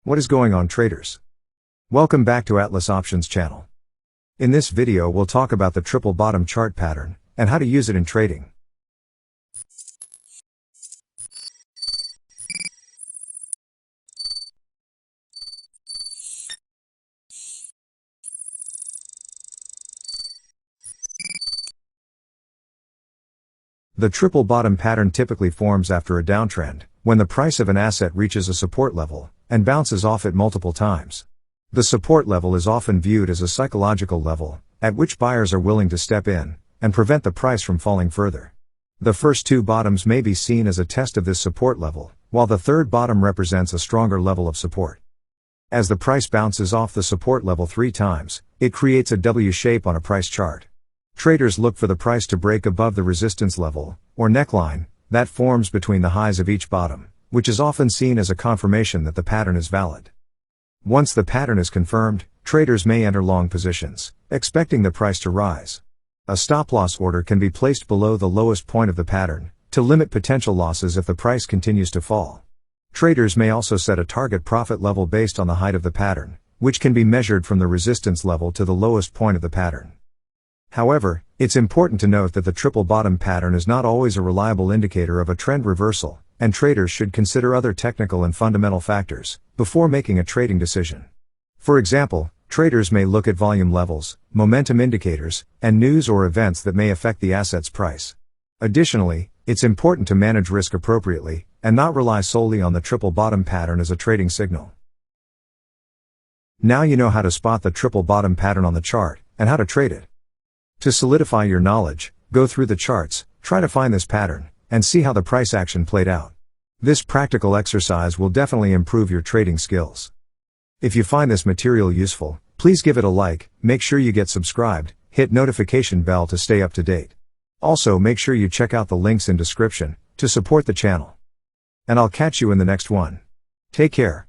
What is going on, traders? Welcome back to Atlas Options channel. In this video we'll talk about the triple bottom chart pattern and how to use it in trading. The triple bottom pattern typically forms after a downtrend, when the price of an asset reaches a support level and bounces off it multiple times. The support level is often viewed as a psychological level, at which buyers are willing to step in and prevent the price from falling further. The first two bottoms may be seen as a test of this support level, while the third bottom represents a stronger level of support. As the price bounces off the support level 3 times, it creates a W shape on a price chart. Traders look for the price to break above the resistance level, or neckline, that forms between the highs of each bottom, which is often seen as a confirmation that the pattern is valid. Once the pattern is confirmed, traders may enter long positions, expecting the price to rise. A stop-loss order can be placed below the lowest point of the pattern, to limit potential losses if the price continues to fall. Traders may also set a target profit level based on the height of the pattern, which can be measured from the resistance level to the lowest point of the pattern. However, it's important to note that the triple bottom pattern is not always a reliable indicator of a trend reversal, and traders should consider other technical and fundamental factors before making a trading decision. For example, traders may look at volume levels, momentum indicators, and news or events that may affect the asset's price. Additionally, it's important to manage risk appropriately and not rely solely on the triple bottom pattern as a trading signal. Now you know how to spot the triple bottom pattern on the chart and how to trade it. To solidify your knowledge, go through the charts, try to find this pattern, and see how the price action played out. This practical exercise will definitely improve your trading skills. If you find this material useful, please give it a like, make sure you get subscribed, hit notification bell to stay up to date. Also make sure you check out the links in description to support the channel. And I'll catch you in the next one. Take care.